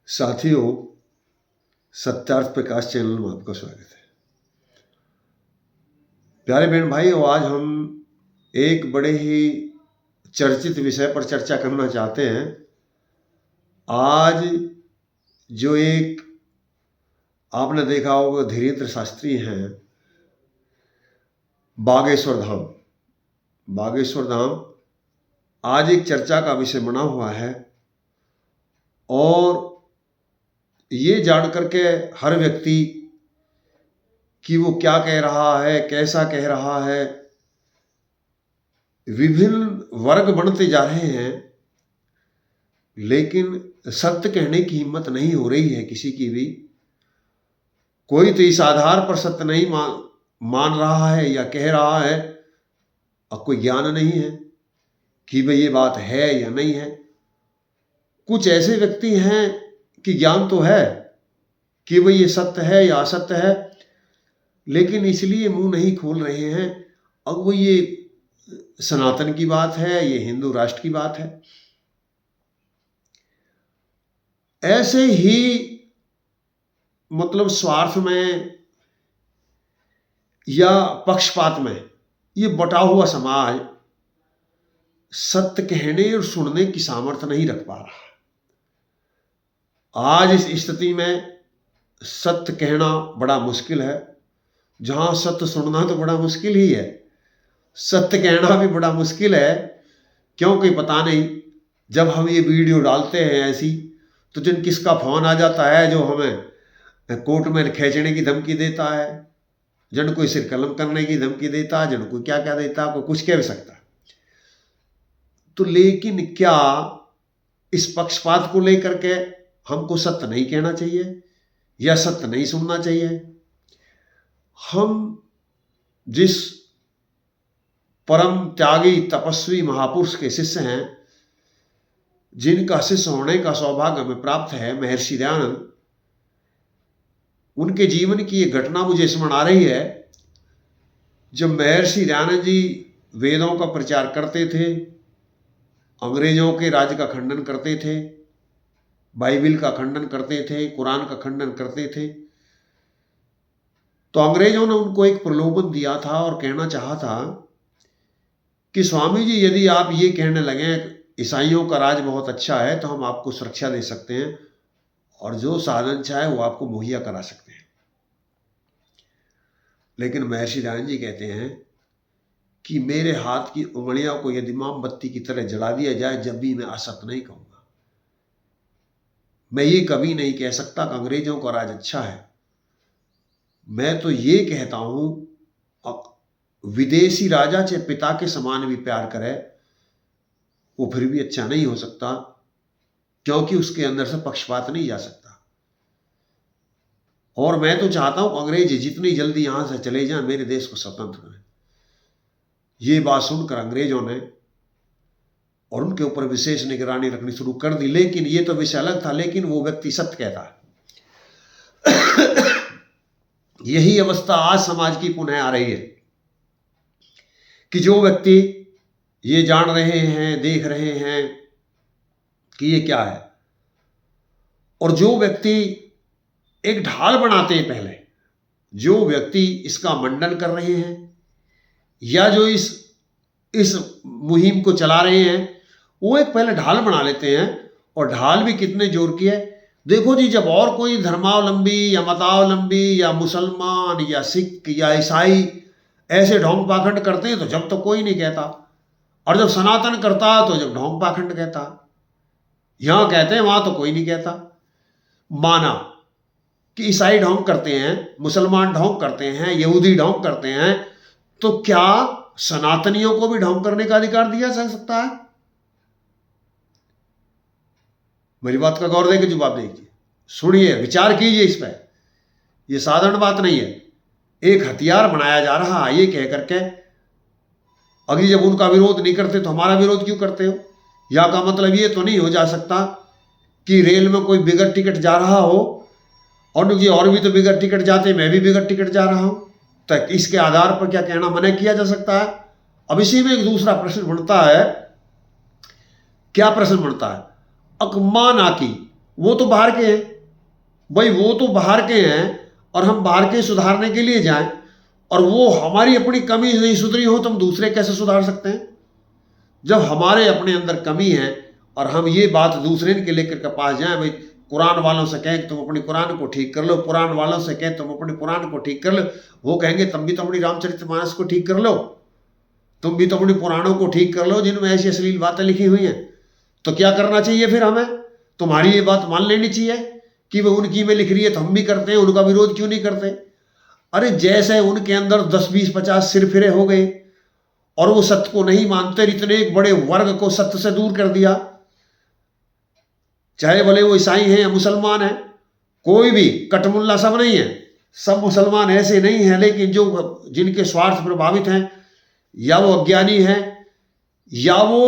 साथियों, सत्यार्थ प्रकाश चैनल में आपका स्वागत है। प्यारे बहन भाई, आज हम एक बड़े ही चर्चित विषय पर चर्चा करना चाहते हैं। आज जो एक आपने देखा होगा धीरेन्द्र शास्त्री हैं, बागेश्वर धाम आज एक चर्चा का विषय बना हुआ है। और ये जान करके हर व्यक्ति कि वो क्या कह रहा है, कैसा कह रहा है, विभिन्न वर्ग बनते जा रहे हैं, लेकिन सत्य कहने की हिम्मत नहीं हो रही है किसी की भी। कोई तो इस आधार पर सत्य नहीं मान रहा है या कह रहा है, और कोई ज्ञान नहीं है कि भाई ये बात है या नहीं है। कुछ ऐसे व्यक्ति हैं कि ज्ञान तो है कि भाई ये सत्य है या असत्य है, लेकिन इसलिए मुंह नहीं खोल रहे हैं। अब वो ये सनातन की बात है, ये हिंदू राष्ट्र की बात है। ऐसे ही मतलब स्वार्थ में या पक्षपात में ये बटा हुआ समाज सत्य कहने और सुनने की सामर्थ्य नहीं रख पा रहा। आज इस स्थिति में सत्य कहना बड़ा मुश्किल है। जहां सत्य सुनना तो बड़ा मुश्किल ही है, सत्य कहना भी बड़ा मुश्किल है। क्योंकि पता नहीं, जब हम ये वीडियो डालते हैं ऐसी, तो जिन किसका फोन आ जाता है जो हमें कोर्ट में खींचने की धमकी देता है, जन कोई सिर कलम करने की धमकी देता है, जन कोई क्या क्या देता है, कोई कुछ कह भी सकता है। तो लेकिन क्या इस पक्षपात को लेकर के हमको सत्य नहीं कहना चाहिए या सत्य नहीं सुनना चाहिए? हम जिस परम त्यागी तपस्वी महापुरुष के शिष्य हैं, जिनका शिष्य होने का सौभाग्य हमें प्राप्त है, महर्षि दयानंद, उनके जीवन की एक घटना मुझे स्मरण आ रही है। जब महर्षि दयानंद जी वेदों का प्रचार करते थे, अंग्रेजों के राज का खंडन करते थे, बाइबिल का खंडन करते थे, कुरान का खंडन करते थे, तो अंग्रेजों ने उनको एक प्रलोभन दिया था और कहना चाहा था कि स्वामी जी, यदि आप ये कहने लगे ईसाइयों का राज बहुत अच्छा है, तो हम आपको सुरक्षा दे सकते हैं और जो साधन चाहे वो आपको मुहैया करा सकते हैं। लेकिन महर्षि दयानंद जी कहते हैं कि मेरे हाथ की उंगलियों को यदि मोमबत्ती की तरह जला दिया जाए, जब भी मैं असत्य नहीं कहूंगा। मैं ये कभी नहीं कह सकता कि अंग्रेजों का राज अच्छा है। मैं तो ये कहता हूं, विदेशी राजा चाहे पिता के समान भी प्यार करे, वो फिर भी अच्छा नहीं हो सकता, क्योंकि उसके अंदर से पक्षपात नहीं जा सकता। और मैं तो चाहता हूं अंग्रेज जितनी जल्दी यहां से चले जाएं, मेरे देश को स्वतंत्र करें। ये बात सुनकर अंग्रेजों ने और उनके ऊपर विशेष निगरानी रखनी शुरू कर दी। लेकिन ये तो विषय अलग था, लेकिन वो व्यक्ति सत्य कहता है। यही अवस्था आज समाज की पुनः आ रही है कि जो व्यक्ति ये जान रहे हैं, देख रहे हैं कि ये क्या है, और जो व्यक्ति एक ढाल बनाते हैं, पहले जो व्यक्ति इसका मंडन कर रहे हैं या जो इस मुहिम को चला रहे हैं, वो एक पहले ढाल बना लेते हैं। और ढाल भी कितने जोर की है, देखो जी, जब और कोई धर्मावलंबी या मतावलंबी या मुसलमान या सिख या ईसाई ऐसे ढोंग पाखंड करते हैं, तो जब तो कोई नहीं कहता, और जब सनातन करता तो जब ढोंग पाखंड कहता। यहां कहते हैं, वहां तो कोई नहीं कहता। माना कि ईसाई ढोंग करते हैं, मुसलमान ढोंग करते हैं, यहूदी ढोंग करते हैं, तो क्या सनातनियों को भी ढोंग करने का अधिकार दिया जा सकता है? मेरी बात का गौर देकर जवाब दीजिए, सुनिए, विचार कीजिए इस पर। यह साधारण बात नहीं है। एक हथियार बनाया जा रहा है ये कह करके, अभी जब उनका विरोध नहीं करते तो हमारा विरोध क्यों करते हो? या का मतलब ये तो नहीं हो जा सकता कि रेल में कोई बिगर टिकट जा रहा हो और जी और भी तो बिगर टिकट जाते, मैं भी बिगर टिकट जा रहा हूं, तो इसके आधार पर क्या कहना मना किया जा सकता है? अब इसी में एक दूसरा प्रश्न बनता है। क्या प्रश्न बनता है? माना कि वो तो बाहर के हैं भाई, वो तो बाहर के हैं, और हम बाहर के सुधारने के लिए जाएं और वो हमारी अपनी कमी नहीं सुधरी हो तो हम दूसरे कैसे सुधार सकते हैं? जब हमारे अपने अंदर कमी है और हम ये बात दूसरे के लेकर के पास जाएं, भाई कुरान वालों से कहें कि तुम अपनी कुरान को ठीक कर लो, पुराण वालों से कहें तुम अपनी पुराण को ठीक कर लो, वो कहेंगे तुम भी तो अपनी रामचरितमानस को ठीक कर लो, तुम भी तो अपनी पुराणों को ठीक कर लो जिनमें ऐसी अश्लील बातें लिखी हुई हैं। तो क्या करना चाहिए फिर हमें? तुम्हारी ये बात मान लेनी चाहिए कि वो उनकी में लिख रही है तो हम भी करते हैं, उनका विरोध क्यों नहीं करते? अरे जैसे उनके अंदर 10 20 50 सिर फिरे हो गए और वो सत्य को नहीं मानते, इतने एक बड़े वर्ग को सत्य से दूर कर दिया, चाहे भले वो ईसाई हैं या मुसलमान हैं, कोई भी कटमुल्ला सब नहीं है, सब मुसलमान ऐसे नहीं हैं, लेकिन जो जिनके स्वार्थ प्रभावित हैं या वो अज्ञानी हैं या वो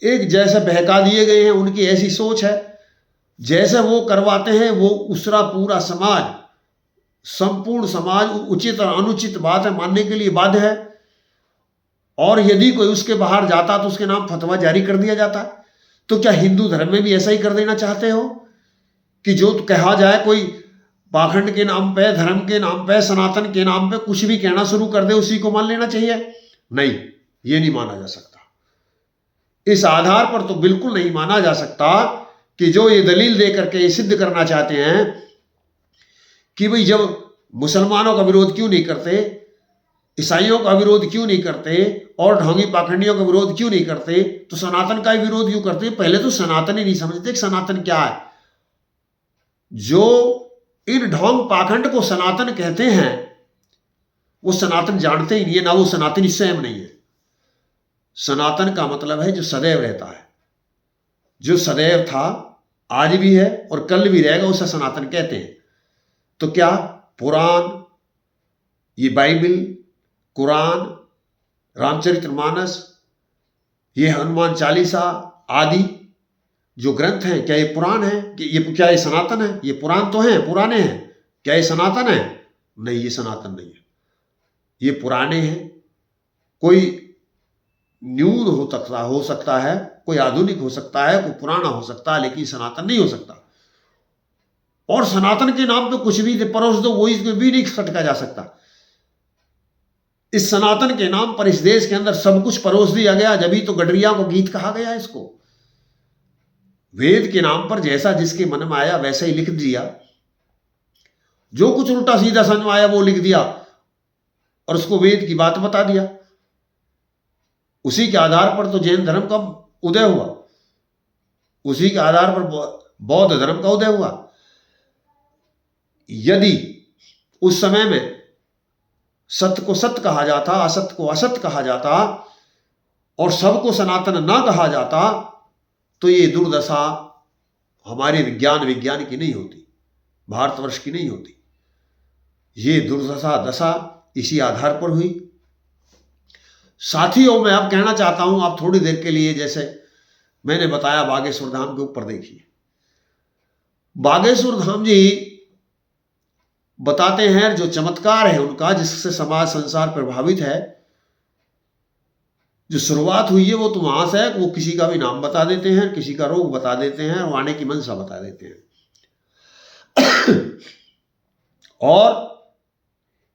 एक जैसे बहका दिए गए हैं, उनकी ऐसी सोच है, जैसे वो करवाते हैं वो उसरा पूरा समाज, संपूर्ण समाज उचित और अनुचित बात है मानने के लिए बाध्य है। और यदि कोई उसके बाहर जाता तो उसके नाम फतवा जारी कर दिया जाता। तो क्या हिंदू धर्म में भी ऐसा ही कर देना चाहते हो कि जो कहा जाए, कोई पाखंड के नाम पे, धर्म के नाम पे, सनातन के नाम पे कुछ भी कहना शुरू कर दे उसी को मान लेना चाहिए? नहीं, ये नहीं माना जा सकता। इस आधार पर तो बिल्कुल नहीं माना जा सकता कि जो ये दलील दे करके ये सिद्ध करना चाहते हैं कि भाई जब मुसलमानों का विरोध क्यों नहीं करते, ईसाइयों का विरोध क्यों नहीं करते और ढोंगी पाखंडियों का विरोध क्यों नहीं करते, तो सनातन का ही विरोध क्यों करते? पहले तो सनातन ही नहीं समझते कि सनातन क्या है। जो इन ढोंग पाखंड को सनातन कहते हैं वो सनातन जानते ही नहीं है, ना वो सनातनी स्वयं नहीं है। सनातन का मतलब है जो सदैव रहता है, जो सदैव था, आज भी है और कल भी रहेगा, उसे सनातन कहते हैं। तो क्या पुराण, ये बाइबल, कुरान, रामचरितमानस, ये हनुमान चालीसा आदि जो ग्रंथ हैं, क्या ये पुराण है? क्या ये सनातन है? ये पुराण तो हैं, पुराने हैं, क्या ये सनातन है? नहीं, ये सनातन नहीं है, ये पुराने हैं। कोई न्यून हो सकता है, कोई आधुनिक हो सकता है, कोई पुराना हो सकता है, लेकिन सनातन नहीं हो सकता। और सनातन के नाम पे कुछ भी परोस दो, वो इसमें भी नहीं खटका जा सकता। इस सनातन के नाम पर इस देश के अंदर सब कुछ परोस दिया गया, जब ही तो गडरिया को गीत कहा गया इसको। वेद के नाम पर जैसा जिसके मन में आया वैसा ही लिख दिया, जो कुछ उल्टा सीधा समझ में आया वो लिख दिया और उसको वेद की बात बता दिया। उसी के आधार पर तो जैन धर्म का उदय हुआ, उसी के आधार पर बौद्ध धर्म का उदय हुआ। यदि उस समय में सत्य को सत्य कहा जाता, असत्य को असत्य कहा जाता और सबको सनातन ना कहा जाता, तो ये दुर्दशा हमारे विज्ञान की नहीं होती, भारतवर्ष की नहीं होती। ये दशा इसी आधार पर हुई। साथियों, मैं अब कहना चाहता हूं, आप थोड़ी देर के लिए, जैसे मैंने बताया बागेश्वर धाम के ऊपर देखिए, बागेश्वर धाम जी बताते हैं जो चमत्कार है उनका, जिससे समाज संसार प्रभावित है, जो शुरुआत हुई है वो तो वहां से है। वो किसी का भी नाम बता देते हैं, किसी का रोग बता देते हैं, वो आने की मंशा बता देते हैं और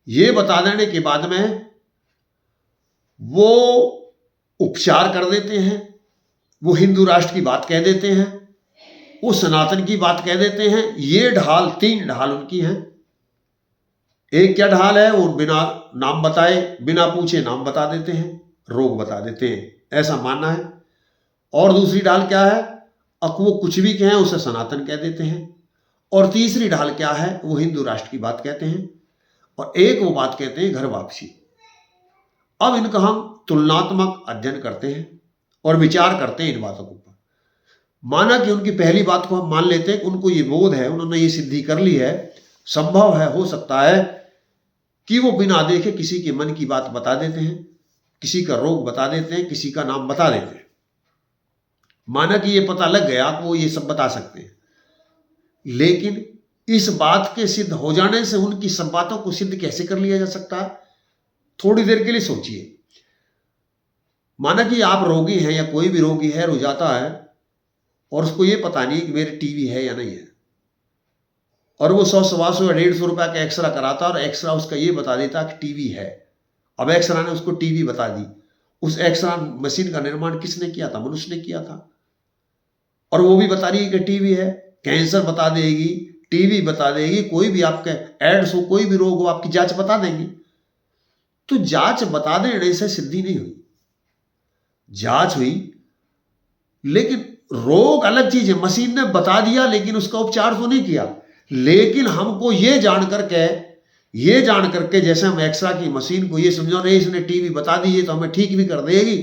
ये बता देने के बाद में वो उपचार कर देते हैं, वो हिंदू राष्ट्र की बात कह देते हैं, वो सनातन की बात कह देते हैं। ये ढाल, 3 ढाल उनकी हैं। एक क्या ढाल है, वो बिना नाम बताए, बिना पूछे नाम बता देते हैं, रोग बता देते हैं, ऐसा मानना है। और दूसरी ढाल क्या है, वो कुछ भी कहें उसे सनातन कह देते हैं। और तीसरी ढाल क्या है, वो हिंदू राष्ट्र की बात कहते हैं। और एक वो बात कहते हैं घर वापसी। अब इनका हम तुलनात्मक अध्ययन करते हैं और विचार करते हैं इन बातों के ऊपर। माना कि उनकी पहली बात को हम मान लेते हैं कि उनको ये बोध है, उन्होंने ये सिद्धि कर ली है, संभव है, हो सकता है कि वो बिना देखे किसी के मन की बात बता देते हैं, किसी का रोग बता देते हैं, किसी का नाम बता देते हैं। माना कि ये पता लग गया कि वो ये सब बता सकते हैं, लेकिन इस बात के सिद्ध हो जाने से उनकी सब बातों को सिद्ध कैसे कर लिया जा सकता है? थोड़ी देर के लिए सोचिए। माना कि आप रोगी हैं या कोई भी रोगी है, रो जाता है और उसको ये पता नहीं कि मेरे टीबी है या नहीं है, और वो 100-125 या 150 रुपया का एक्सरा कराता और एक्सरा उसका ये बता देता कि टीवी है। अब एक्सरा ने उसको टीवी बता दी। उस एक्सरा मशीन का निर्माण किसने किया था? मनुष्य ने किया था। और वो भी बता रही है कि टीवी है। कैंसर बता देगी, टीवी बता देगी, कोई भी आपके एड्स हो, कोई भी रोग हो, आपकी जांच बता देंगे। तो जांच बता देने से सिद्धि नहीं हुई। जांच हुई, लेकिन रोग अलग चीज है। मशीन ने बता दिया लेकिन उसका उपचार तो नहीं किया। लेकिन हमको ये जान करके जैसे हम एक्सरा की मशीन को ये समझो रहे इसने टीवी बता दी है तो हमें ठीक भी कर देगी,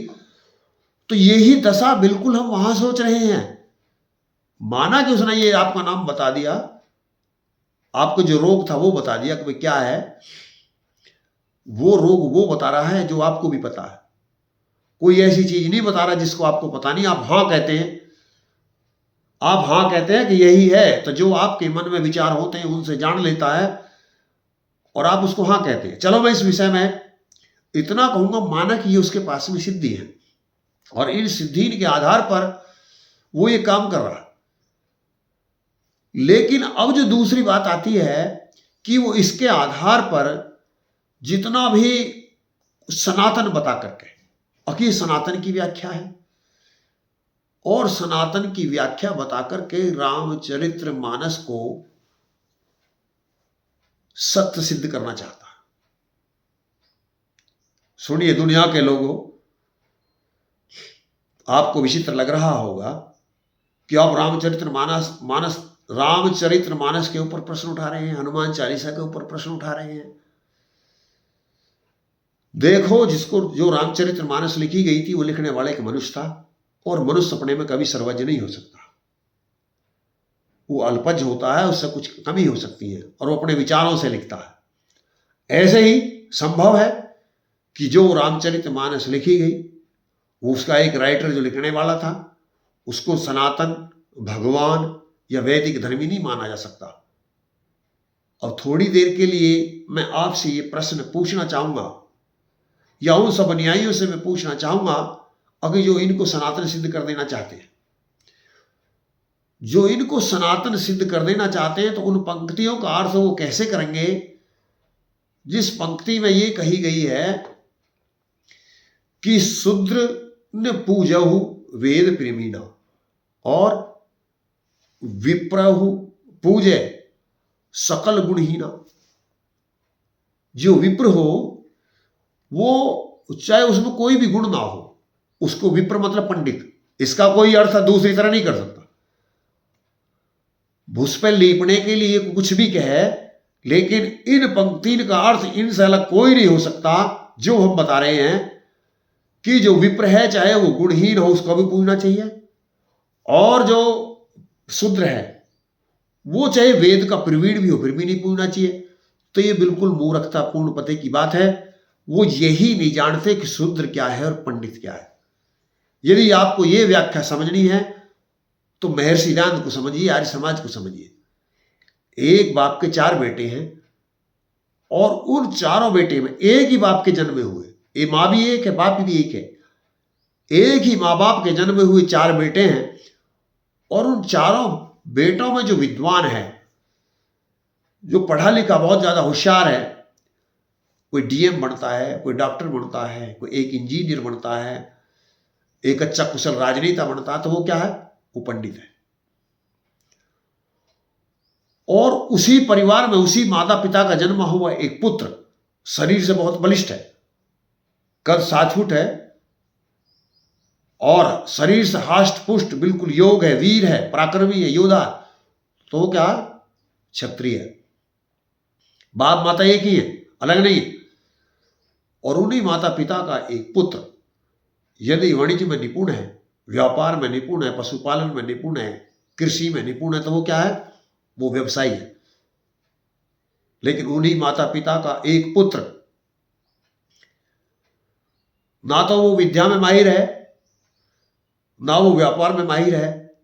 तो यही दशा बिल्कुल हम वहां सोच रहे हैं। माना कि उसने ये आपका नाम बता दिया, आपको जो रोग था वो बता दिया कि भाई क्या है, वो रोग वो बता रहा है जो आपको भी पता है। कोई ऐसी चीज नहीं बता रहा जिसको आपको पता नहीं। आप हाँ कहते हैं, आप हाँ कहते हैं कि यही है, तो जो आपके मन में विचार होते हैं उनसे जान लेता है और आप उसको हाँ कहते हैं। चलो मैं इस विषय में इतना कहूंगा, माना कि ये उसके पास में सिद्धि है और इन सिद्धि के आधार पर वो ये काम कर रहा है। लेकिन अब जो दूसरी बात आती है कि वो इसके आधार पर जितना भी सनातन बता करके, अकी सनातन की व्याख्या है और सनातन की व्याख्या बता करके रामचरित्र मानस को सत्य सिद्ध करना चाहता है। सुनिए दुनिया के लोगों, आपको विचित्र लग रहा होगा कि आप रामचरित्र मानस के ऊपर प्रश्न उठा रहे हैं, हनुमान चालीसा के ऊपर प्रश्न उठा रहे हैं। देखो, जो रामचरित्र मानस लिखी गई थी वो लिखने वाला एक मनुष्य था और मनुष्य अपने में कभी सर्वज्ञ नहीं हो सकता। वो अल्पज्ञ होता है, उससे कुछ कमी हो सकती है और वो अपने विचारों से लिखता है। ऐसे ही संभव है कि जो रामचरित्र मानस लिखी गई वो उसका एक राइटर जो लिखने वाला था उसको सनातन, भगवान या वैदिक धर्मी नहीं माना जा सकता। अब थोड़ी देर के लिए मैं आपसे ये प्रश्न पूछना चाहूंगा या उन सब अनुयायियों से मैं पूछना चाहूंगा, अगर जो इनको सनातन सिद्ध कर देना चाहते हैं, जो इनको सनातन सिद्ध कर देना चाहते हैं, तो उन पंक्तियों का अर्थ वो कैसे करेंगे जिस पंक्ति में ये कही गई है कि शूद्र ने पूजहु वेद प्रेमीना और विप्रहु पूजे सकल गुणहीना। जो विप्र हो वो चाहे उसमें कोई भी गुण ना हो, उसको विप्र मतलब पंडित, इसका कोई अर्थ दूसरी तरह नहीं कर सकता। भूस पे लीपने के लिए कुछ भी कहे, लेकिन इन पंक्ति का अर्थ इनसे अलग कोई नहीं हो सकता। जो हम बता रहे हैं कि जो विप्र है चाहे वो गुणहीन हो उसको भी पूजना चाहिए, और जो शूद्र है वो चाहे वेद का प्रवीण भी हो फिर भी नहीं पूजना चाहिए। तो ये बिल्कुल मूर्खतापूर्ण पते की बात है। वो यही नहीं जानते कि शूद्र क्या है और पंडित क्या है। यदि आपको ये व्याख्या समझनी है तो महर्षि दान को समझिए, आर्य समाज को समझिए। एक बाप के 4 बेटे हैं और उन चारों बेटे में एक ही बाप के जन्मे हुए, ये माँ भी एक है बाप भी एक है, एक ही माँ बाप के जन्मे हुए 4 बेटे हैं। और उन चारों बेटों में जो विद्वान है, जो पढ़ा लिखा बहुत ज्यादा होशियार है, कोई डीएम बनता है, कोई डॉक्टर बनता है, कोई एक इंजीनियर बनता है, एक अच्छा कुशल राजनेता बनता है, तो वो क्या है? वो पंडित है। और उसी परिवार में उसी माता पिता का जन्म हुआ एक पुत्र शरीर से बहुत बलिष्ठ है, कद 7 फुट है और शरीर से हाष्ट पुष्ट बिल्कुल योग है, वीर है, पराक्रमी है, योद्धा, तो वो क्या? क्षत्रिय है। बाप माता एक ही है, अलग नहीं। और उन्हीं माता पिता का एक पुत्र यदि वाणिज्य में निपुण है, व्यापार में निपुण है, पशुपालन में निपुण है, कृषि में निपुण है, तो वो क्या है? वो व्यवसायी है। लेकिन उन्हीं माता पिता का एक पुत्र ना तो वो विद्या में माहिर है, ना वो व्यापार में माहिर है,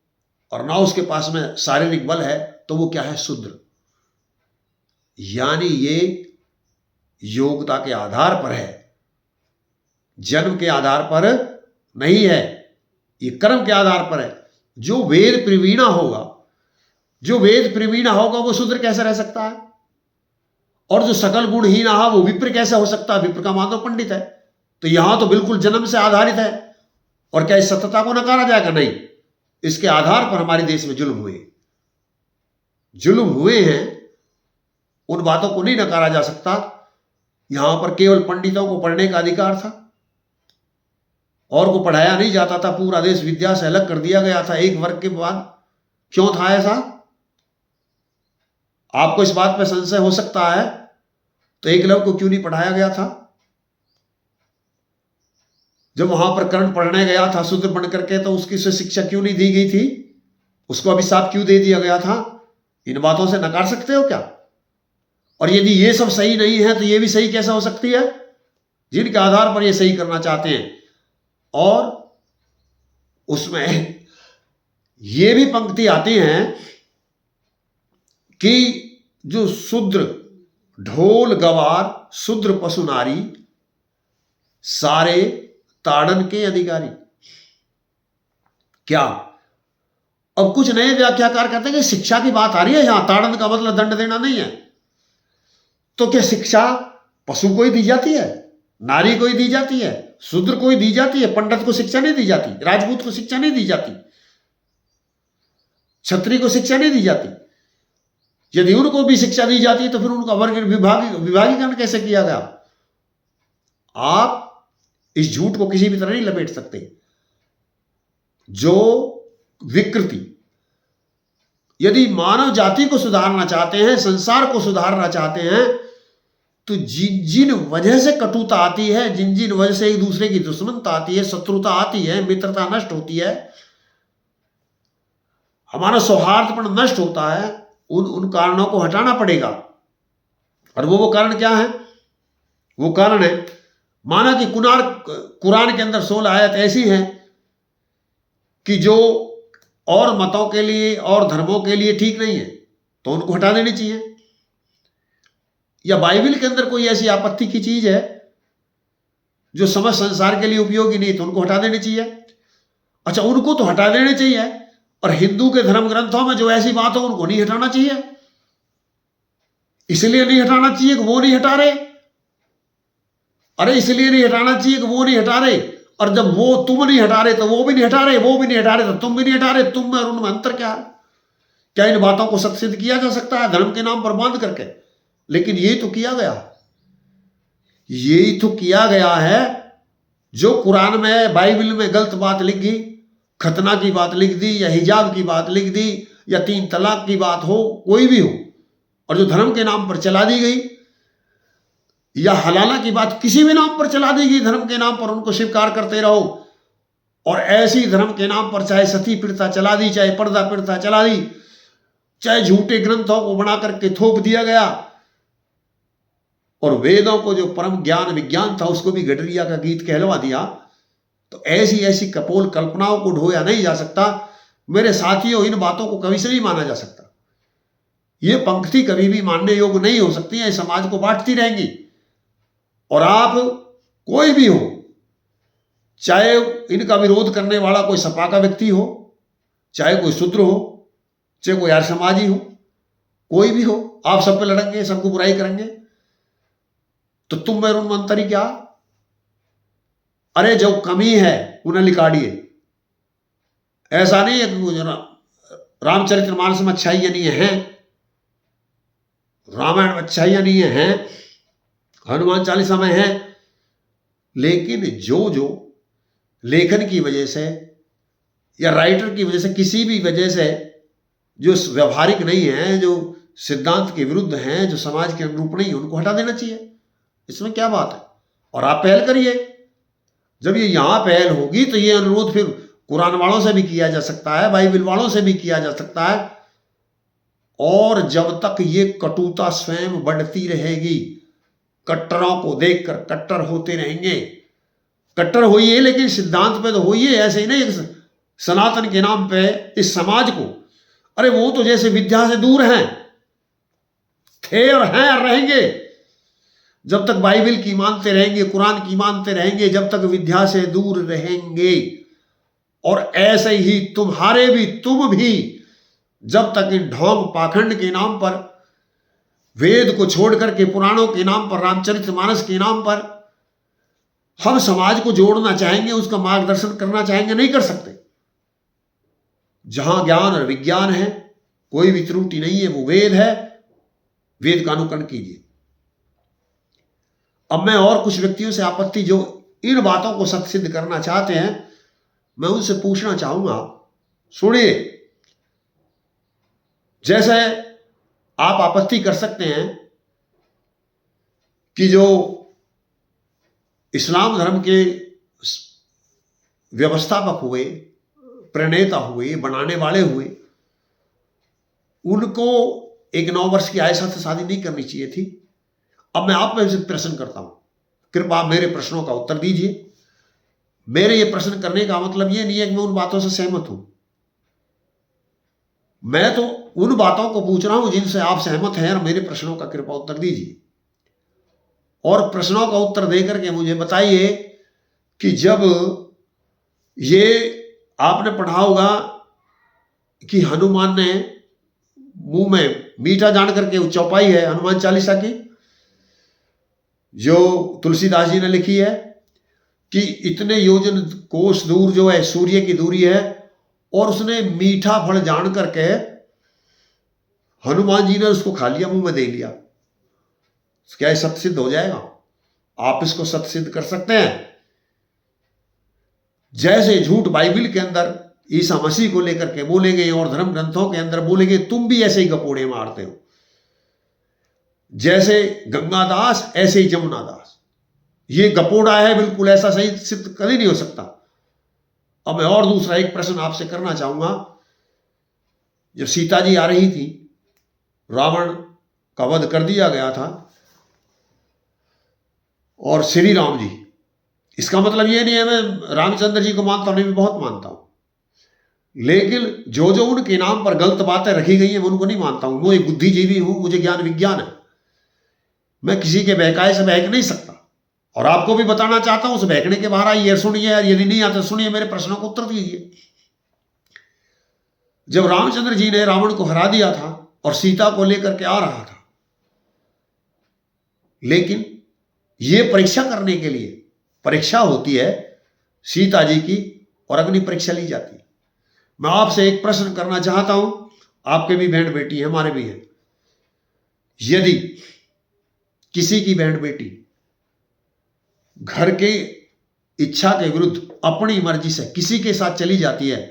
और ना उसके पास में शारीरिक बल है, तो वो क्या है? शूद्र। यानी ये योग्यता के आधार पर है, जन्म के आधार पर नहीं है, ये कर्म के आधार पर है। जो वेद प्रवीणा होगा, जो वेद प्रवीण होगा वो शूद्र कैसे रह सकता है? और जो सकल गुणहीन हो वो विप्र कैसे हो सकता है? विप्र का माधव पंडित है। तो यहां तो बिल्कुल जन्म से आधारित है। और क्या इस सत्यता को नकारा जाएगा? नहीं, इसके आधार पर हमारे देश में जुल्म हुए हैं, उन बातों को नहीं नकारा जा सकता। यहां पर केवल पंडितों को पढ़ने का अधिकार था और को पढ़ाया नहीं जाता था। पूरा देश विद्या से अलग कर दिया गया था एक वर्ग के बाद। क्यों था ऐसा? आपको इस बात पर संशय हो सकता है तो एकलव्य को क्यों नहीं पढ़ाया गया था? जब वहां पर कर्ण पढ़ने गया था शूद्र बन करके, तो उसकी से शिक्षा क्यों नहीं दी गई थी? उसको अभिशाप क्यों दे दिया गया था? इन बातों से नकार सकते हो क्या? और यदि ये सब सही नहीं है तो ये भी सही कैसे हो सकती है, जिनके आधार पर ये सही करना चाहते हैं? और उसमें ये भी पंक्ति आती हैं कि जो शूद्र ढोल गवार शूद्र पशु नारी सारे ताड़न के अधिकारी। क्या? अब कुछ नए व्याख्याकार कहते हैं कि शिक्षा की बात आ रही है यहां, ताड़न का मतलब दंड देना नहीं है। तो क्या शिक्षा पशु को ही दी जाती है, नारी को ही दी जाती है, शूद्र को ही दी जाती है? पंडित को शिक्षा नहीं दी जाती, राजपूत को शिक्षा नहीं दी जाती, क्षत्रिय को शिक्षा नहीं दी जाती? यदि उनको भी शिक्षा दी जाती तो फिर उनका वर्ग विभागीकरण कैसे किया गया? आप इस झूठ को किसी भी तरह नहीं लपेट सकते। जो विकृति, यदि मानव जाति को सुधारना चाहते हैं, संसार को सुधारना चाहते हैं, तो जिन जिन वजह से कटुता आती है, जिन जिन वजह से एक दूसरे की दुश्मनता आती है, शत्रुता आती है, मित्रता नष्ट होती है, हमारा सौहार्दपन नष्ट होता है, उन कारणों को हटाना पड़ेगा। और वो कारण क्या है? वो कारण है, माना कि कुरान के अंदर 16 आयत ऐसी हैं कि जो और मतों के लिए और धर्मों के लिए ठीक नहीं है, तो उनको हटा देनी चाहिए। या बाइबल के अंदर कोई ऐसी आपत्ति की चीज है जो समस्त संसार के लिए उपयोगी नहीं, तो उनको हटा देनी चाहिए। अच्छा, उनको तो हटा देने चाहिए, और हिंदू के धर्म ग्रंथों में जो ऐसी बात हो उनको नहीं हटाना चाहिए। इसलिए नहीं हटाना चाहिए कि वो नहीं हटा रहे। अरे इसलिए नहीं हटाना चाहिए कि वो नहीं हटा रहे, और जब वो तुम नहीं हटा रहे तो वो भी नहीं हटा रहे, वो भी नहीं हटा रहे तो तुम भी नहीं हटा रहे। तुम में और उनमें अंतर क्या है? क्या इन बातों को सत्य सिद्ध किया जा सकता है धर्म के नाम पर बांध करके? लेकिन यही तो किया गया, यही तो किया गया है। जो कुरान में बाइबल में गलत बात लिख दी, खतना की बात लिख दी, या हिजाब की बात लिख दी, या 3 तलाक की बात हो, कोई भी हो, और जो धर्म के नाम पर चला दी गई, या हलाला की बात किसी भी नाम पर चला दी गई धर्म के नाम पर, उनको स्वीकार करते रहो। और ऐसी धर्म के नाम पर चाहे सती प्रथा चला दी, चाहे पर्दा प्रथा चला दी, चाहे झूठे ग्रंथों को बना करके थोप दिया गया, और वेदों को जो परम ज्ञान विज्ञान था उसको भी गडरिया का गीत कहलवा दिया। तो ऐसी ऐसी कपोल कल्पनाओं को ढोया नहीं जा सकता। मेरे साथियों, इन बातों को कभी से नहीं माना जा सकता। ये पंक्ति कभी भी मानने योग्य नहीं हो सकती है, समाज को बांटती रहेंगी। और आप कोई भी हो, चाहे इनका विरोध करने वाला कोई सपा का व्यक्ति हो, चाहे कोई शूद्र हो, चाहे कोई आर्य समाजी हो, कोई भी हो, आप सब पे लड़ेंगे, सबको बुराई करेंगे। तो तुम में उनमें अंतर ही क्या? अरे जो कमी है उन्हें निकालिए। ऐसा नहीं है कि रामचरितमानस में अच्छाइयां नहीं है, रामायण में अच्छाइयां नहीं है, हनुमान चालीसा में है, लेकिन जो जो लेखन की वजह से या राइटर की वजह से, किसी भी वजह से जो व्यवहारिक नहीं है, जो सिद्धांत के विरुद्ध हैं, जो समाज के अनुरूप नहीं है, उनको हटा देना चाहिए। इसमें क्या बात है? और आप पहल करिए। जब ये यहां पहल होगी तो ये अनुरोध फिर कुरान वालों से भी किया जा सकता है, बाइबल वालों से भी किया जा सकता है। और जब तक ये कटुता स्वयं बढ़ती रहेगी, कट्टरों को देखकर कट्टर होते रहेंगे। कट्टर होइए, लेकिन सिद्धांत पे तो होइए, ऐसे ही नहीं सनातन के नाम पे इस समाज को। अरे वो तो जैसे विद्या से दूर हैं, थे और हैं और रहेंगे। जब तक बाइबल की मानते रहेंगे, कुरान की मानते रहेंगे, जब तक विद्या से दूर रहेंगे। और ऐसे ही तुम भी जब तक इन ढोंग पाखंड के नाम पर, वेद को छोड़ करके पुराणों के नाम पर, रामचरितमानस के नाम पर हम समाज को जोड़ना चाहेंगे, उसका मार्गदर्शन करना चाहेंगे, नहीं कर सकते। जहां ज्ञान और विज्ञान है, कोई भी त्रुटि नहीं है, वो वेद है, वेद का अनुकरण कीजिए। अब मैं और कुछ व्यक्तियों से आपत्ति, जो इन बातों को सत्य सिद्ध करना चाहते हैं, मैं उनसे पूछना चाहूंगा, सुनिए। जैसे आप आपत्ति कर सकते हैं कि जो इस्लाम धर्म के व्यवस्थापक हुए, प्रणेता हुए, बनाने वाले हुए, उनको एक 9 वर्ष की आयु से शादी नहीं करनी चाहिए थी। अब मैं आप में से प्रश्न करता हूं, कृपया आप मेरे प्रश्नों का उत्तर दीजिए। मेरे ये प्रश्न करने का मतलब ये नहीं है कि मैं उन बातों से सहमत हूं। मैं तो उन बातों को पूछ रहा हूं जिनसे आप सहमत हैं, और मेरे प्रश्नों का कृपया उत्तर दीजिए। और प्रश्नों का उत्तर देकर के मुझे बताइए कि जब ये आपने पढ़ा होगा कि हनुमान ने मुंह में मीठा जान करके, वो चौपाई है हनुमान चालीसा की, जो तुलसीदास जी ने लिखी है, कि इतने योजन कोस दूर जो है सूर्य की दूरी है, और उसने मीठा फल जान करके हनुमान जी ने उसको खा लिया, मुंह में दे लिया। क्या ये सत्य सिद्ध हो जाएगा? आप इसको सत्य सिद्ध कर सकते हैं? जैसे झूठ बाइबल के अंदर ईसा मसीह को लेकर के बोले गए और धर्म ग्रंथों के अंदर बोले गए, तुम भी ऐसे ही गपोड़े मारते हो। जैसे गंगादास ऐसे ही जमुनादास, ये गपोड़ा है, बिल्कुल ऐसा सही सिद्ध कभी नहीं हो सकता। अब मैं और दूसरा एक प्रश्न आपसे करना चाहूंगा। जब सीता जी आ रही थी, रावण का वध कर दिया गया था, और श्री राम जी, इसका मतलब ये नहीं है मैं रामचंद्र जी को मानता हूं, नहीं, मैं बहुत मानता हूं, लेकिन जो जो उनके नाम पर गलत बातें रखी गई हैं मैं उनको नहीं मानता हूं। मैं एक बुद्धिजीवी हूं, मुझे ज्ञान विज्ञान है, मैं किसी के बहकाए से बहक नहीं सकता। और आपको भी बताना चाहता हूं, उस बहकने के बाहर आइए, सुनिए, यार यदि नहीं आते सुनिए, मेरे प्रश्नों को उत्तर दीजिए। जब रामचंद्र जी ने रावण को हरा दिया था और सीता को लेकर के आ रहा था, लेकिन यह परीक्षा करने के लिए, परीक्षा होती है सीता जी की, और अग्नि परीक्षा ली जाती है। मैं आपसे एक प्रश्न करना चाहता हूं, आपके भी बहन बेटी है, हमारे भी है। यदि किसी की बहन बेटी घर के इच्छा के विरुद्ध अपनी मर्जी से किसी के साथ चली जाती है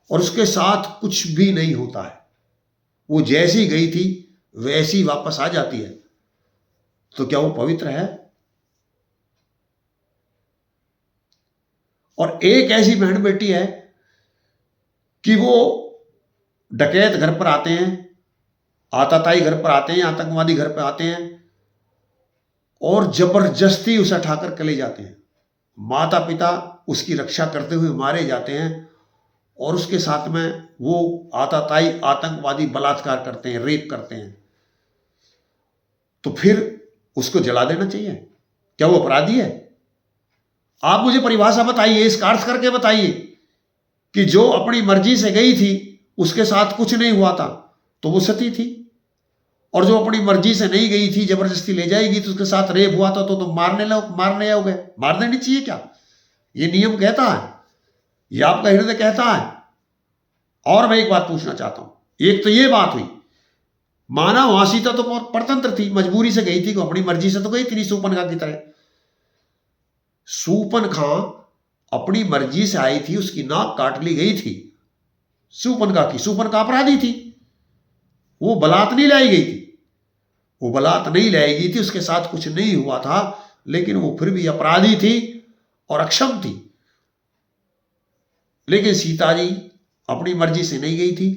और उसके साथ कुछ भी नहीं होता है, वो जैसी गई थी वैसी वापस आ जाती है, तो क्या वो पवित्र है? और एक ऐसी बहन बेटी है कि वो डकैत घर पर आते हैं, आतताई घर पर आते हैं, आतंकवादी घर पर आते हैं, और जबरदस्ती उसे उठाकर के ले जाते हैं। माता पिता उसकी रक्षा करते हुए मारे जाते हैं, और उसके साथ में वो आतताई आतंकवादी बलात्कार करते हैं, रेप करते हैं। तो फिर उसको जला देना चाहिए? क्या वो अपराधी है? आप मुझे परिभाषा बताइए, इसका अर्थ करके बताइए कि जो अपनी मर्जी से गई थी उसके साथ कुछ नहीं हुआ था तो वो सती थी, और जो अपनी मर्जी से नहीं गई थी, जबरदस्ती ले जाएगी तो उसके साथ रेप हुआ था, तो तुम मारने आओगे? मार देनी चाहिए क्या? ये नियम कहता है, ये आपका हृदय कहता है? और मैं एक बात पूछना चाहता हूं, एक तो ये बात हुई, माना वहां सीता तो परतंत्र थी, मजबूरी से गई थी, को अपनी मर्जी से तो गई थी, सूपनखा की तरह। सूपनखा अपनी मर्जी से आई थी, उसकी नाक काट ली गई थी सूपनखा की। सूपनखा अपराधी थी, वो बलात् नहीं लाई गई थी, वो बलात् नहीं लाई गई थी, उसके साथ कुछ नहीं हुआ था, लेकिन वो फिर भी अपराधी थी और अक्षम थी। लेकिन सीता जी अपनी मर्जी से नहीं गई थी,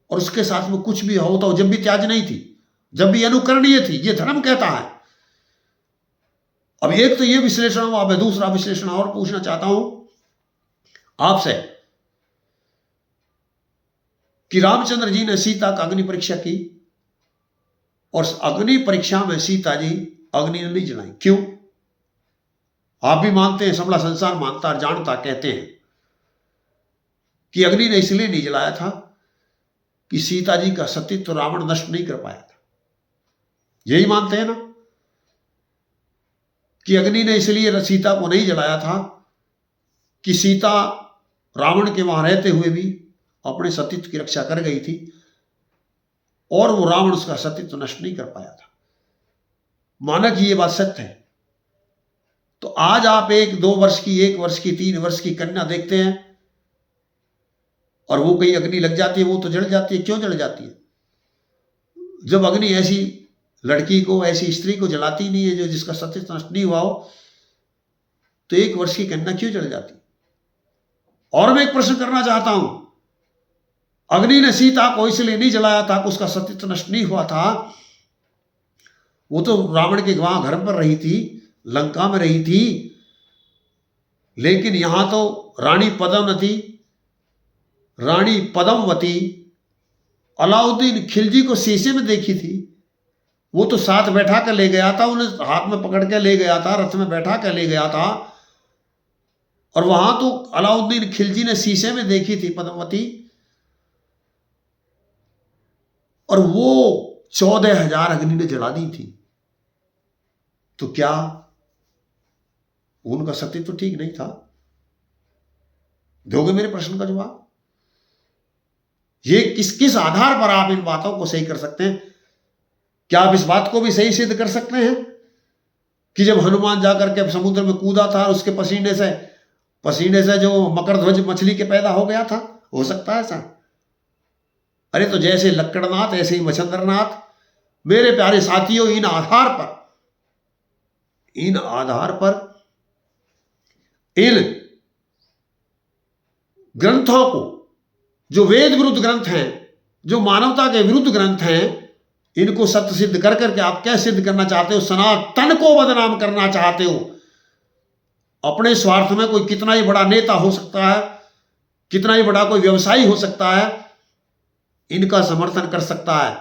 और उसके साथ में कुछ भी होता हो, जब भी त्याज नहीं थी, जब भी अनुकरणीय थी, ये धर्म कहता है। अब एक तो ये विश्लेषण हुआ, मैं दूसरा विश्लेषण और पूछना चाहता हूं आपसे कि रामचंद्र जी ने सीता का अग्नि परीक्षा की, और अग्नि परीक्षा में सीता जी अग्नि नहीं जलाई, क्यों? आप भी मानते हैं, समला संसार मानता जानता, कहते हैं कि अग्नि ने इसलिए नहीं जलाया था कि सीता जी का सतीत्व तो रावण नष्ट नहीं कर पाया था। यही मानते हैं ना कि अग्नि ने इसलिए सीता को नहीं जलाया था कि सीता रावण के वहां रहते हुए भी अपने सतीत्व की रक्षा कर गई थी और वो रावण उसका सतीत्व नष्ट नहीं कर पाया था। माना कि ये बात सत्य है, तो आज आप 2 वर्ष की, 1 वर्ष की, 3 वर्ष की कन्या देखते हैं और वो कहीं अग्नि लग जाती है, वो तो जल जाती है। क्यों जल जाती है? जब अग्नि ऐसी लड़की को, ऐसी स्त्री को जलाती नहीं है जो जिसका सतीत्व नष्ट नहीं हुआ हो, तो 1 वर्ष की कन्या क्यों जल जाती? और मैं एक प्रश्न करना चाहता हूं, अग्नि ने सीता को इसलिए नहीं जलाया था कि उसका सतीत्व नष्ट नहीं हुआ था। वो तो रावण के वहां घर पर रही थी, लंका में रही थी, लेकिन यहां तो रानी पद्मावती अलाउद्दीन खिलजी को शीशे में देखी थी। वो तो साथ बैठा कर ले गया था, उन्हें हाथ में पकड़ के ले गया था, रथ में बैठा कर ले गया था, और वहां तो अलाउद्दीन खिलजी ने शीशे में देखी थी पद्मावती, और वो 14,000 अग्नि ने जला दी थी। तो क्या उनका सतीत्व तो ठीक नहीं था? दोगे मेरे प्रश्न का जवाब? ये किस आधार पर आप इन बातों को सही कर सकते हैं? क्या आप इस बात को भी सही सिद्ध कर सकते हैं कि जब हनुमान जाकर के समुद्र में कूदा था, उसके पसीने से जो मकरध्वज मछली के पैदा हो गया था? हो सकता है ऐसा? अरे तो जैसे लक्कड़नाथ ऐसे ही मच्छंद्रनाथ। मेरे प्यारे साथियों, इन आधार पर इन ग्रंथों को, जो वेद विरुद्ध ग्रंथ हैं, जो मानवता के विरुद्ध ग्रंथ हैं, इनको सत्य सिद्ध कर करके आप क्या सिद्ध करना चाहते हो? सनातन को बदनाम करना चाहते हो। अपने स्वार्थ में कोई कितना ही बड़ा नेता हो सकता है, कितना ही बड़ा कोई व्यवसायी हो सकता है, इनका समर्थन कर सकता है,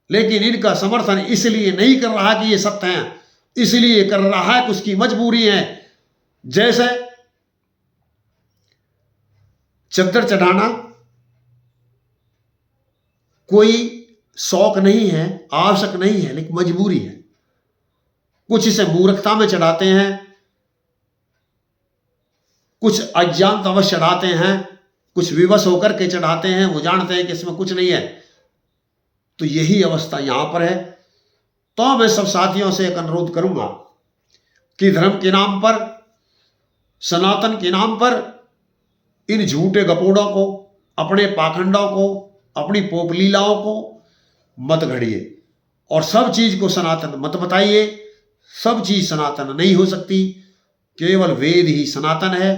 लेकिन इनका समर्थन इसलिए नहीं कर रहा कि ये सत्य हैं, इसलिए कर रहा है कि उसकी मजबूरी है। जैसे चद्दर चढ़ाना कोई शौक नहीं है, आवश्यक नहीं है, लेकिन मजबूरी है। कुछ इसे मूर्खता में चढ़ाते हैं, कुछ अज्ञानतावश चढ़ाते हैं, कुछ विवश होकर के चढ़ाते हैं, वो जानते हैं कि इसमें कुछ नहीं है। तो यही अवस्था यहां पर है। तो मैं सब साथियों से एक अनुरोध करूंगा कि धर्म के नाम पर, सनातन के नाम पर इन झूठे गपोड़ों को, अपने पाखंडों को, अपनी पोप लीलाओं को मत घड़िए और सब चीज को सनातन मत बताइए। सब चीज सनातन नहीं हो सकती, केवल वेद ही सनातन है।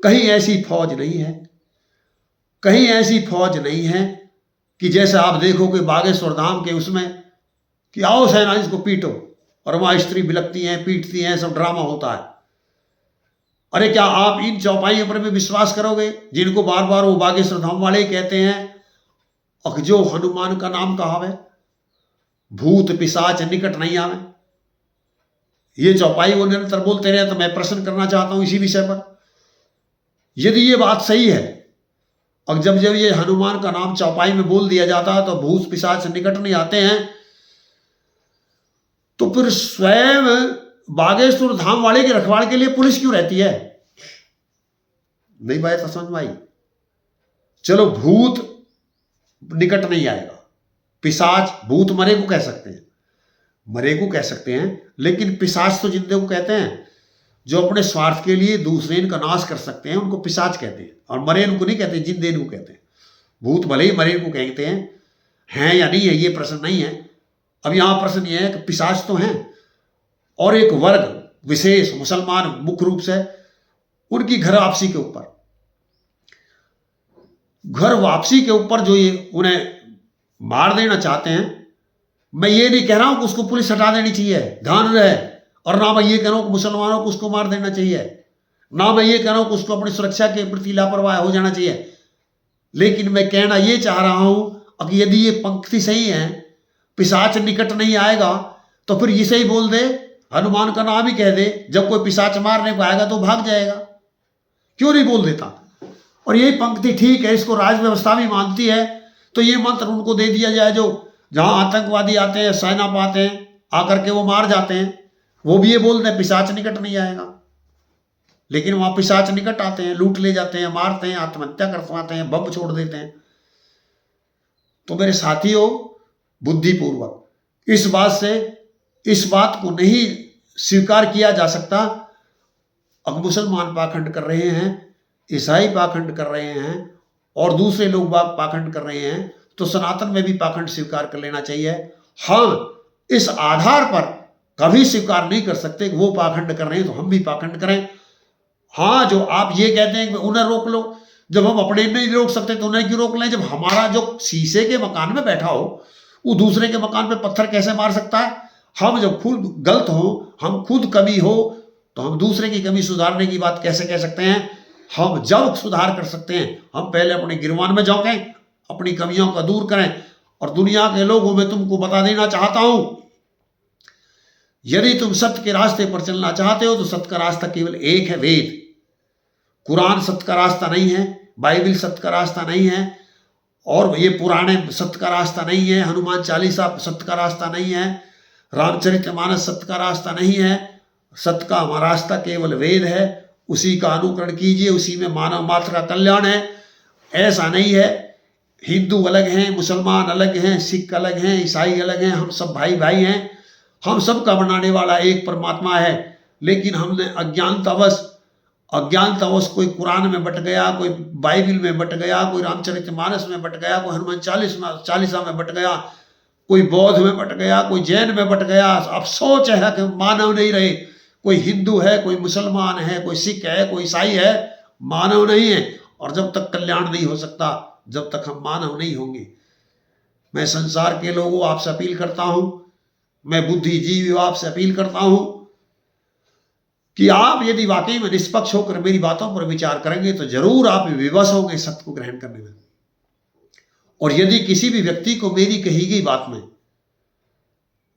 कहीं ऐसी फौज नहीं है, कहीं ऐसी फौज नहीं है कि जैसे आप देखो कि बागेश्वर धाम के उसमें कि आओ सेना इसको पीटो, और वहां स्त्री बिलकती हैं, पीटती हैं, सब ड्रामा होता है। अरे क्या आप इन चौपाइयों पर भी विश्वास करोगे जिनको बार बार वो बागेश्वर धाम वाले कहते हैं और जो हनुमान का नाम कहावे, भूत पिशाच निकट नहीं आवे? ये चौपाई वो निरंतर बोलते रहे। तो मैं प्रश्न करना चाहता हूं इसी विषय पर, यदि ये बात सही है और जब जब ये हनुमान का नाम चौपाई में बोल दिया जाता है तो भूत पिशाच निकट नहीं आते हैं, तो फिर स्वयं बागेश्वर धाम वाले के रखवाड़ के लिए पुलिस क्यों रहती है? नहीं बात समझ में आई? चलो भूत निकट नहीं आएगा, पिशाच, भूत मरे को कह सकते हैं, मरे को कह सकते हैं, लेकिन पिशाच तो जिंदे को कहते हैं। जो अपने स्वार्थ के लिए दूसरे का नाश कर सकते हैं उनको पिशाच कहते हैं, और मरे इनको नहीं कहते, जिंदे को कहते हैं। भूत भले ही मरे को कहते हैं या नहीं है ये प्रश्न नहीं है। अब यहां प्रश्न ये है कि पिशाच तो हैं, और एक वर्ग विशेष मुसलमान मुख्य रूप से उनकी घर वापसी के ऊपर जो ये उन्हें मार देना चाहते हैं। मैं ये नहीं कह रहा हूं कि उसको पुलिस हटा देनी चाहिए, ध्यान रहे, और ना मैं ये कह रहा हूं कि मुसलमानों को उसको मार देना चाहिए, ना मैं ये कह रहा हूं कि उसको अपनी सुरक्षा के प्रति लापरवाह हो जाना चाहिए। लेकिन मैं कहना ये चाह रहा हूं कि यदि ये पंक्ति सही है, पिशाच निकट नहीं आएगा, तो फिर इसे ही बोल दे, हनुमान का नाम ही कह दे, जब कोई पिशाच मारने को आएगा तो भाग जाएगा। क्यों नहीं बोल देता? और यही पंक्ति ठीक है, इसको राज व्यवस्था भी मानती है तो ये मंत्र उनको दे दिया जाए जो जहां आतंकवादी आते हैं, सेना पाते हैं, आकर के वो मार जाते हैं, वो भी ये बोलते हैं पिशाच निकट नहीं आएगा, लेकिन वहां पिशाच निकट आते हैं, लूट ले जाते हैं, मारते हैं, आत्महत्या करवाते हैं, बम छोड़ देते हैं। तो मेरे साथियों, बुद्धिपूर्वक इस बात को नहीं स्वीकार किया जा सकता। अब मुसलमान पाखंड कर रहे हैं, ईसाई पाखंड कर रहे हैं और दूसरे लोग पाखंड कर रहे हैं, तो सनातन में भी पाखंड स्वीकार कर लेना चाहिए। हम इस आधार पर कभी स्वीकार नहीं कर सकते कि वो पाखंड कर रहे हैं तो हम भी पाखंड करें। हाँ, जो आप ये कहते हैं कि उन्हें रोक लो, जब हम अपने नहीं रोक सकते तो उन्हें क्यों रोक लें? जब हमारा जो शीशे के मकान में बैठा हो वो दूसरे के मकान पे पत्थर कैसे मार सकता है? हम जब खुद गलत हो, हम खुद कमी हो, तो हम दूसरे की कमी सुधारने की बात कैसे कह सकते हैं? हम जब सुधार कर सकते हैं, हम पहले अपने गिरवान में झांकें, अपनी कमियों को दूर करें। और दुनिया के लोगों में तुमको बता देना चाहता हूं, यदि तुम सत्य के रास्ते पर चलना चाहते हो तो सत्य का रास्ता केवल एक है, वेद। कुरान सत्य का रास्ता नहीं है, बाइबल सत्य का रास्ता नहीं है, और ये पुराने सत्य का रास्ता नहीं है, हनुमान चालीसा सत्य का रास्ता नहीं है, रामचरितमानस सत्य का रास्ता नहीं है। सत्य का हमारा रास्ता केवल वेद है, उसी का अनुकरण कीजिए, उसी में मानव मात्र का कल्याण है। ऐसा नहीं है हिंदू अलग हैं, मुसलमान अलग हैं, सिख अलग हैं, ईसाई अलग हैं, हम सब भाई भाई हैं। हम सबका बनाने वाला एक परमात्मा है, लेकिन हमने अज्ञानतावश कोई कुरान में बट गया, कोई बाइबल में बट गया, कोई रामचरितमानस में बट गया, कोई हनुमान चालीसा में बट गया, कोई बौद्ध में बट गया, कोई जैन में बट गया। अब सोच है कि मानव नहीं रहे, कोई हिंदू है, कोई मुसलमान है, कोई सिख है, कोई ईसाई है, मानव नहीं है। और जब तक कल्याण नहीं हो सकता, जब तक हम मानव नहीं होंगे। मैं संसार के लोगों आपसे अपील करता हूं, मैं बुद्धिजीवी आपसे अपील करता हूं कि आप यदि वाकई में निष्पक्ष होकर मेरी बातों पर विचार करेंगे तो जरूर आप विवश होंगे सत्य को ग्रहण करने में। और यदि किसी भी व्यक्ति को मेरी कही गई बात में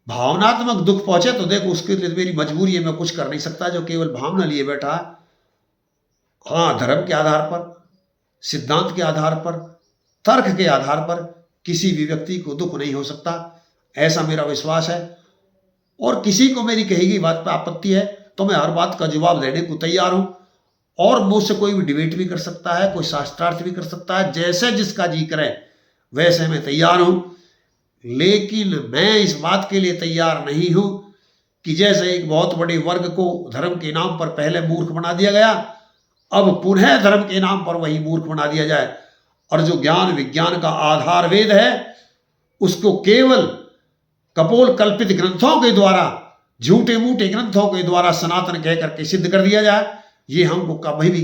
भावनात्मक दुख पहुंचे तो देखो, उसके लिए मेरी मजबूरी है, मैं कुछ कर नहीं सकता। जो केवल भावना लिए बैठा है, हाँ, धर्म के आधार पर, सिद्धांत के आधार पर, तर्क के आधार पर किसी भी व्यक्ति को दुख नहीं हो सकता, ऐसा मेरा विश्वास है। और किसी को मेरी कही गई बात पर आपत्ति है तो मैं हर बात का जवाब देने को तैयार हूं, और मुझसे कोई भी डिबेट भी कर सकता है, कोई शास्त्रार्थ भी कर सकता है, जैसे जिसका जी करे वैसे मैं तैयार हूं। लेकिन मैं इस बात के लिए तैयार नहीं हूं कि जैसे एक बहुत बड़े वर्ग को धर्म के नाम पर पहले मूर्ख बना दिया गया, अब पुनः धर्म के नाम पर वही मूर्ख बना दिया जाए। और जो ज्ञान विज्ञान का आधार वेद है, उसको केवल कपोल कल्पित ग्रंथों के द्वारा, झूठे मूठे ग्रंथों के द्वारा सनातन कह करके सिद्ध कर दिया जाए, ये हमको कभी भी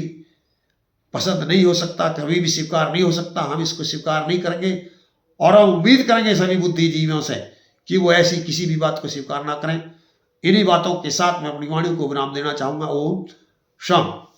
पसंद नहीं हो सकता, कभी भी स्वीकार नहीं हो सकता। हम इसको स्वीकार नहीं करेंगे और हम उम्मीद करेंगे सभी बुद्धिजीवियों से कि वो ऐसी किसी भी बात को स्वीकार ना करें। इन्हीं बातों के साथ मैं अपनी वाणी को विराम देना चाहूंगा। ओम शांति।